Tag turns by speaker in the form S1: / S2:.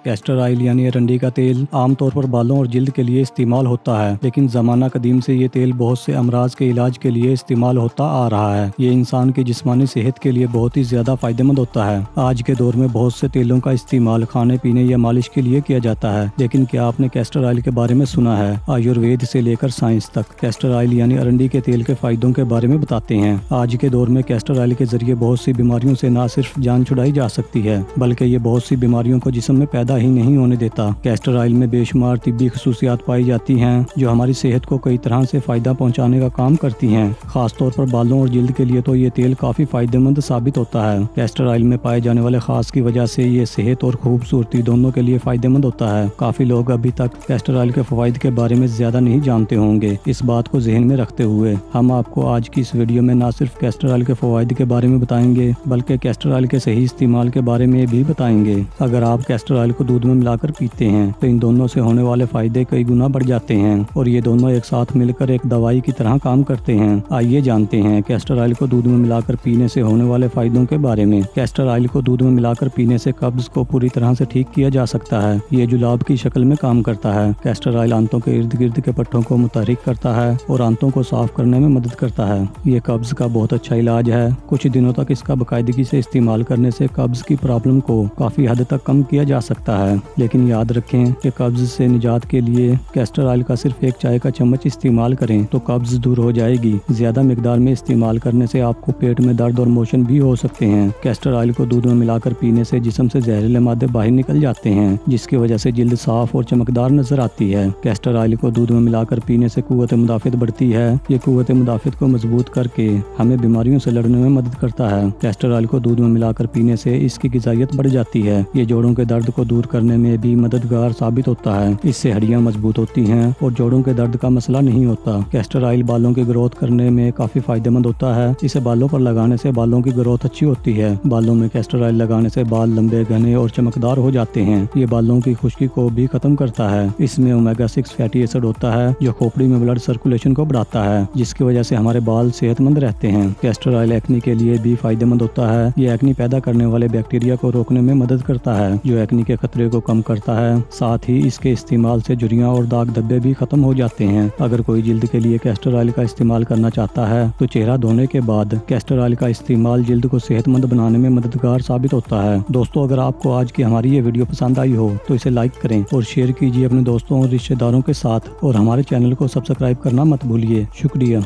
S1: Castor oil यानी अरंडी का तेल आम तौर पर बालों और जिल्द के लिए इस्तेमाल होता है, लेकिन ज़माना कदीम से ये तेल बहुत से अमराज के इलाज के लिए इस्तेमाल होता आ रहा है। ये इंसान की जिस्मानी सेहत के लिए बहुत ही ज़्यादा फायदेमंद होता है। आज के दौर में बहुत से तेलों का इस्तेमाल खाने पीने या मालिश के लिए किया जाता है, लेकिन क्या आपने कैस्टर ऑयल के बारे में सुना है? आयुर्वेद से लेकर साइंस तक कैस्टर ऑयल यानी अरंडी के तेल के फायदों के बारे में बताते हैं। आज के दौर में कैस्टर ऑयल के जरिए बहुत सी बीमारियों से न सिर्फ जान छुड़ाई जा सकती है, बल्कि ये बहुत सी बीमारियों को जिस्म में पैदा ही नहीं होने देता। कैस्टर ऑयल में बेशुमार तिब्बी खसूसियात पाई जाती हैं जो हमारी सेहत को कई तरह से फायदा पहुंचाने का काम करती हैं। खास तौर पर बालों और जिल्द के लिए तो ये तेल काफी फायदेमंद साबित होता है। कैस्टर ऑयल में पाए जाने वाले खास की वजह से ये सेहत और खूबसूरती दोनों के लिए फायदेमंद होता है। काफी लोग अभी तक कैस्टर ऑयल के फवाइद के बारे में ज्यादा नहीं जानते होंगे। इस बात को जहन में रखते हुए हम आपको आज की इस वीडियो में न सिर्फ कैस्टर ऑयल के फवाइद के बारे में बताएंगे, बल्कि कैस्टर ऑयल के सही इस्तेमाल के बारे में भी बताएंगे। अगर आप कैस्टर ऑयल को दूध में मिलाकर पीते हैं तो इन दोनों से होने वाले फायदे कई गुना बढ़ जाते हैं और ये दोनों एक साथ मिलकर एक दवाई की तरह काम करते हैं। आइए जानते हैं कैस्टर ऑयल को दूध में मिलाकर पीने से होने वाले फायदों के बारे में। कैस्टर ऑयल को दूध में मिलाकर पीने से कब्ज को पूरी तरह से ठीक किया जा सकता है। ये जुलाब की शक्ल में काम करता है। कैस्टर ऑयल आंतों के इर्द गिर्द के पट्टों को मुतहरिक करता है और आंतों को साफ करने में मदद करता है। ये कब्ज का बहुत अच्छा इलाज है। कुछ दिनों तक इसका बाकायदगी से इस्तेमाल करने से कब्ज की प्रॉब्लम को काफी हद तक कम किया जा सकता है, लेकिन याद रखें कि कब्ज से निजात के लिए कैस्टर ऑयल का सिर्फ एक चाय का चम्मच इस्तेमाल करें तो कब्ज दूर हो जाएगी। ज्यादा मिकदार में इस्तेमाल करने से आपको पेट में दर्द और मोशन भी हो सकते हैं। कैस्टर ऑयल को दूध में मिलाकर पीने से जिस्म से जहरीले मादे बाहर निकल जाते हैं, जिसकी वजह से जिल्द साफ और चमकदार नजर आती है। कैस्टर ऑयल को दूध में मिलाकर पीने से कुव्वत मुदाफित बढ़ती है। ये कुव्वत मुदाफित को मजबूत करके हमें बीमारियों से लड़ने में मदद करता है। कैस्टर ऑयल को दूध में मिलाकर पीने से इसकी ग़िज़ाइयत बढ़ जाती है। ये जोड़ों के दर्द को दूर करने में भी मददगार साबित होता है। इससे हड्डियां मजबूत होती हैं और जोड़ों के दर्द का मसला नहीं होता। कैस्टर ऑयल बालों की ग्रोथ करने में काफी फायदेमंद होता है। इसे बालों पर लगाने से बालों की ग्रोथ अच्छी होती है। बालों में कैस्टर ऑयल लगाने से बाल लंबे, घने और चमकदार हो जाते हैं। ये बालों की खुश्की को भी खत्म करता है। इसमें ओमेगा 6 फैटी एसिड होता है जो खोपड़ी में ब्लड सर्कुलेशन को बढ़ाता है, जिसकी वजह से हमारे बाल सेहतमंद रहते हैं। कैस्टर ऑयल एक्ने के लिए भी फायदेमंद होता है। ये एक्ने पैदा करने वाले बैक्टीरिया को रोकने में मदद करता है, जो एक्ने के खतरे को कम करता है। साथ ही इसके इस्तेमाल से झुर्रियां और दाग धब्बे भी खत्म हो जाते हैं। अगर कोई जिल्द के लिए कैस्टर ऑयल का इस्तेमाल करना चाहता है तो चेहरा धोने के बाद कैस्टर ऑयल का इस्तेमाल जिल्द को सेहतमंद बनाने में मददगार साबित होता है। दोस्तों, अगर आपको आज की हमारी ये वीडियो पसंद आई हो तो इसे लाइक करें और शेयर कीजिए अपने दोस्तों और रिश्तेदारों के साथ, और हमारे चैनल को सब्सक्राइब करना मत भूलिए। शुक्रिया।